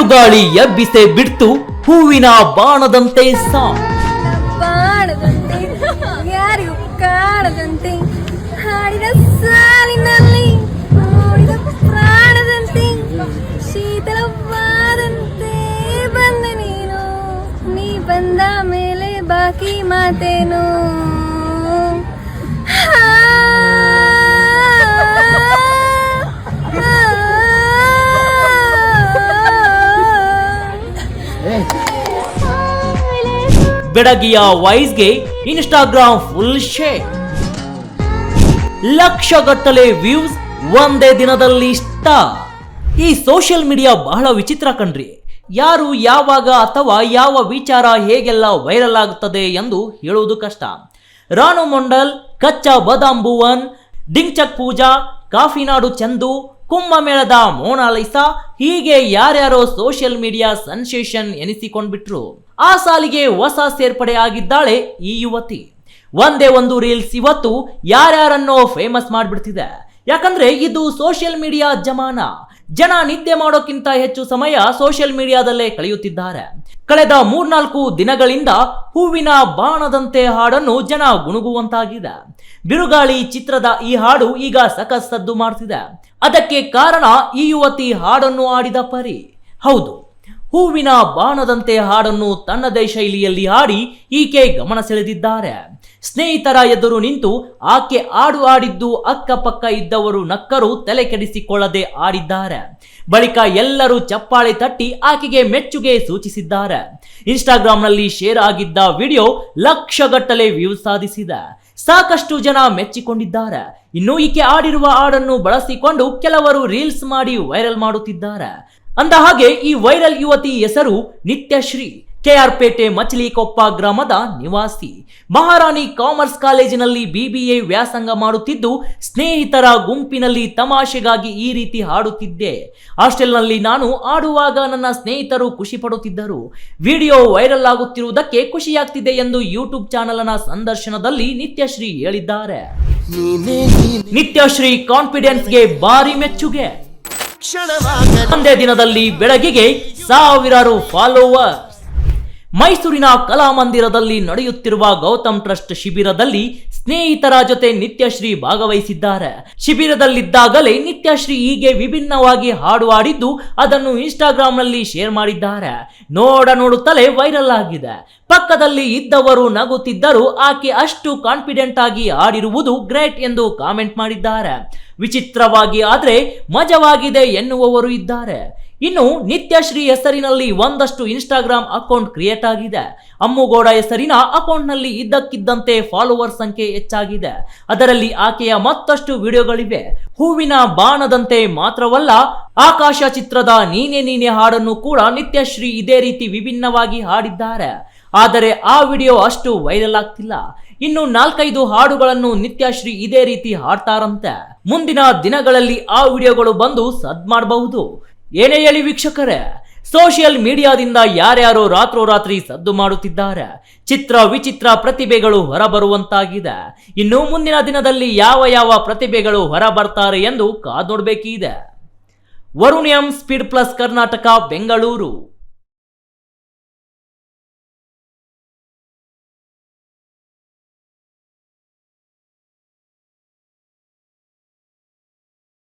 ಬಿರುಗಾಳಿ ಎಬ್ಬಿಸೆ ಬಿಡ್ತು ಹೂವಿನ ಬಾಣದಂತೆ ಸಾಂಗ್. ಬಾಣದಂತೆ ಯಾರಿಗೂ ಕಾಣದಂತೆ ಹಾಡಿದ ಸಾಲಿನಲ್ಲಿ ಓಡಿದ ಪ್ರಾಣದಂತೆ ಶೀತಲವಾದಂತೆ ಬಂದ ನೀನು, ನೀ ಬಂದ ಮೇಲೆ ಬಾಕಿ ಮಾತೇನು. ಬೆಡಗಿಯ ವಾಯ್ಸ್ಗೆ ಇನ್ಸ್ಟಾಗ್ರಾಮ್ ಫುಲ್ ಶೇಕ್. ಲಕ್ಷಗಟ್ಟಲೆ ವ್ಯೂಸ್ ಒಂದೇ ದಿನದಲ್ಲಿ ಸ್ಟಾರ್. ಈ ಸೋಷಿಯಲ್ ಮೀಡಿಯಾ ಬಹಳ ವಿಚಿತ್ರ ಕಣ್ರಿ. ಯಾರು ಯಾವಾಗ ಅಥವಾ ಯಾವ ವಿಚಾರ ಹೇಗೆಲ್ಲ ವೈರಲ್ ಆಗುತ್ತದೆ ಎಂದು ಹೇಳುವುದು ಕಷ್ಟ. ರಾನು ಮಂಡಲ್, ಕಚ್ಚಾ ಬದಾಮ್ ಭುವನ್, ಡಿಂಗ್ಚಕ್ ಪೂಜಾ, ಕಾಫಿನಾಡು ಚಂದು, ಕುಂಭಮೇಳದ ಮೋನಾಲಿಸಾ, ಹೀಗೆ ಯಾರ್ಯಾರೋ ಸೋಷಿಯಲ್ ಮೀಡಿಯಾ ಸೆನ್ಸೇಷನ್ ಎನಿಸಿಕೊಂಡ್ಬಿಟ್ರು. ಆ ಸಾಲಿಗೆ ಹೊಸ ಸೇರ್ಪಡೆ ಆಗಿದ್ದಾಳೆ ಈ ಯುವತಿ. ಒಂದೇ ಒಂದು ರೀಲ್ಸ್ ಇವತ್ತು ಯಾರ್ಯಾರನ್ನೋ ಫೇಮಸ್ ಮಾಡ್ಬಿಡ್ತಿದೆ. ಯಾಕಂದ್ರೆ ಇದು ಸೋಷಿಯಲ್ ಮೀಡಿಯಾ ಜಮಾನ. ಜನ ನಿದ್ದೆ ಮಾಡೋಕ್ಕಿಂತ ಹೆಚ್ಚು ಸಮಯ ಸೋಷಿಯಲ್ ಮೀಡಿಯಾದಲ್ಲೇ ಕಳೆಯುತ್ತಿದ್ದಾರೆ. ಕಳೆದ 3-4 ದಿನಗಳಿಂದ ಹೂವಿನ ಬಾಣದಂತೆ ಹಾಡನ್ನು ಜನ ಗುಣಗುವಂತಾಗಿದೆ. ಬಿರುಗಾಳಿ ಚಿತ್ರದ ಈ ಹಾಡು ಈಗ ಸಖತ್ ಸದ್ದು ಮಾಡ್ತಿದೆ. ಅದಕ್ಕೆ ಕಾರಣ ಈ ಯುವತಿ ಹಾಡನ್ನು ಆಡಿದ ಪರಿ. ಹೌದು, ಹೂವಿನ ಬಾಣದಂತೆ ಹಾಡನ್ನು ತನ್ನದೇ ಶೈಲಿಯಲ್ಲಿ ಹಾಡಿ ಈಕೆ ಗಮನ ಸೆಳೆದಿದ್ದಾರೆ. ಸ್ನೇಹಿತರ ಎದುರು ನಿಂತು ಆಕೆ ಹಾಡು ಆಡಿದ್ದು ಅಕ್ಕಪಕ್ಕ ಇದ್ದವರು ನಕ್ಕರು ತಲೆ ಕೆಡಿಸಿಕೊಳ್ಳದೆ ಆಡಿದ್ದಾರೆ. ಬಳಿಕ ಎಲ್ಲರೂ ಚಪ್ಪಾಳೆ ತಟ್ಟಿ ಆಕೆಗೆ ಮೆಚ್ಚುಗೆ ಸೂಚಿಸಿದ್ದಾರೆ. ಇನ್ಸ್ಟಾಗ್ರಾಂನಲ್ಲಿ ಶೇರ್ ಆಗಿದ್ದ ವಿಡಿಯೋ ಲಕ್ಷಗಟ್ಟಲೆ ವ್ಯೂಸ್ ಸಾಧಿಸಿದೆ. ಸಾಕಷ್ಟು ಜನ ಮೆಚ್ಚಿಕೊಂಡಿದ್ದಾರೆ. ಇನ್ನು ಈಕೆ ಆಡಿರುವ ಹಾಡನ್ನು ಬಳಸಿಕೊಂಡು ಕೆಲವರು ರೀಲ್ಸ್ ಮಾಡಿ ವೈರಲ್ ಮಾಡುತ್ತಿದ್ದಾರೆ. ಅಂದ ಹಾಗೆ ಈ ವೈರಲ್ ಯುವತಿ ಹೆಸರು ನಿತ್ಯಶ್ರೀ. ಕೆಆರ್ ಪೇಟೆ ಮಚಲಿಕೊಪ್ಪ ಗ್ರಾಮದ ನಿವಾಸಿ. ಮಹಾರಾಣಿ ಕಾಮರ್ಸ್ ಕಾಲೇಜಿನಲ್ಲಿ BBA ವ್ಯಾಸಂಗ ಮಾಡುತ್ತಿದ್ದು, ಸ್ನೇಹಿತರ ಗುಂಪಿನಲ್ಲಿ ತಮಾಷೆಗಾಗಿ ಈ ರೀತಿ ಹಾಡುತ್ತಿದ್ದೆ. ಹಾಸ್ಟೆಲ್ನಲ್ಲಿ ನಾನು ಆಡುವಾಗ ನನ್ನ ಸ್ನೇಹಿತರು ಖುಷಿ ಪಡುತ್ತಿದ್ದರು. ವಿಡಿಯೋ ವೈರಲ್ ಆಗುತ್ತಿರುವುದಕ್ಕೆ ಖುಷಿಯಾಗ್ತಿದೆ ಎಂದು ಯೂಟ್ಯೂಬ್ ಚಾನೆಲ್ನ ಸಂದರ್ಶನದಲ್ಲಿ ನಿತ್ಯಶ್ರೀ ಹೇಳಿದ್ದಾರೆ. ನಿತ್ಯಶ್ರೀ ಕಾನ್ಫಿಡೆನ್ಸ್ಗೆ ಭಾರಿ ಮೆಚ್ಚುಗೆ. ಒಂದೇ ದಿನದಲ್ಲಿ ಬೆಳಗಿಗೆ ಸಾವಿರಾರು ಫಾಲೋವರ್. ಮೈಸೂರಿನ ಕಲಾಮಂದಿರದಲ್ಲಿ ನಡೆಯುತ್ತಿರುವ ಗೌತಮ್ ಟ್ರಸ್ಟ್ ಶಿಬಿರದಲ್ಲಿ ಸ್ನೇಹಿತರ ಜೊತೆ ನಿತ್ಯಶ್ರೀ ಭಾಗವಹಿಸಿದ್ದಾರೆ. ಶಿಬಿರದಲ್ಲಿದ್ದಾಗಲೇ ನಿತ್ಯಶ್ರೀ ಹೀಗೆ ವಿಭಿನ್ನವಾಗಿ ಹಾಡು ಆಡಿದ್ದು ಅದನ್ನು ಇನ್ಸ್ಟಾಗ್ರಾಂನಲ್ಲಿ ಶೇರ್ ಮಾಡಿದ್ದಾರೆ. ನೋಡುತ್ತಲೇ ವೈರಲ್ ಆಗಿದೆ. ಪಕ್ಕದಲ್ಲಿ ಇದ್ದವರು ನಗುತ್ತಿದ್ದರು. ಆಕೆ ಅಷ್ಟು ಕಾನ್ಫಿಡೆಂಟ್ ಆಗಿ ಆಡಿರುವುದು ಗ್ರೇಟ್ ಎಂದು ಕಾಮೆಂಟ್ ಮಾಡಿದ್ದಾರೆ. ವಿಚಿತ್ರವಾಗಿ ಆದ್ರೆ ಮಜವಾಗಿದೆ ಎನ್ನುವವರು ಇದ್ದಾರೆ. ಇನ್ನು ನಿತ್ಯಶ್ರೀ ಹೆಸರಿನಲ್ಲಿ ಒಂದಷ್ಟು ಇನ್ಸ್ಟಾಗ್ರಾಮ್ ಅಕೌಂಟ್ ಕ್ರಿಯೇಟ್ ಆಗಿದೆ. ಅಮ್ಮುಗೌಡ ಹೆಸರಿನ ಅಕೌಂಟ್ನಲ್ಲಿ ಇದ್ದಕ್ಕಿದ್ದಂತೆ ಫಾಲೋವರ್ ಸಂಖ್ಯೆ ಹೆಚ್ಚಾಗಿದೆ. ಅದರಲ್ಲಿ ಆಕೆಯ ಮತ್ತಷ್ಟು ವಿಡಿಯೋಗಳಿವೆ. ಹೂವಿನ ಬಾಣದಂತೆ ಮಾತ್ರವಲ್ಲ, ಆಕಾಶ ಚಿತ್ರದ ನೀನೆ ನೀನೆ ಹಾಡನ್ನು ಕೂಡ ನಿತ್ಯಶ್ರೀ ಇದೇ ರೀತಿ ವಿಭಿನ್ನವಾಗಿ ಹಾಡಿದ್ದಾರೆ. ಆದರೆ ಆ ವಿಡಿಯೋ ಅಷ್ಟು ವೈರಲ್ ಆಗ್ತಿಲ್ಲ. ಇನ್ನು 4-5 ಹಾಡುಗಳನ್ನು ನಿತ್ಯಶ್ರೀ ಇದೇ ರೀತಿ ಹಾಡ್ತಾರಂತೆ. ಮುಂದಿನ ದಿನಗಳಲ್ಲಿ ಆ ವಿಡಿಯೋಗಳು ಬಂದು ಸದ್ ಮಾಡಬಹುದು. ಏನೇ ಹೇಳಿ ವೀಕ್ಷಕರೇ, ಸೋಷಿಯಲ್ ಮೀಡಿಯಾದಿಂದ ಯಾರ್ಯಾರೋ ರಾತ್ರೋರಾತ್ರಿ ಸದ್ದು ಮಾಡುತ್ತಿದ್ದಾರೆ. ಚಿತ್ರ ವಿಚಿತ್ರ ಪ್ರತಿಭೆಗಳು ಹೊರಬರುವಂತಾಗಿದೆ. ಇನ್ನು ಮುಂದಿನ ದಿನದಲ್ಲಿ ಯಾವ ಪ್ರತಿಭೆಗಳು ಹೊರ ಬರ್ತಾರೆ ಎಂದು ಕಾದು ನೋಡಬೇಕಿದೆ. Varun M, speed plus Karnataka, Bengaluru.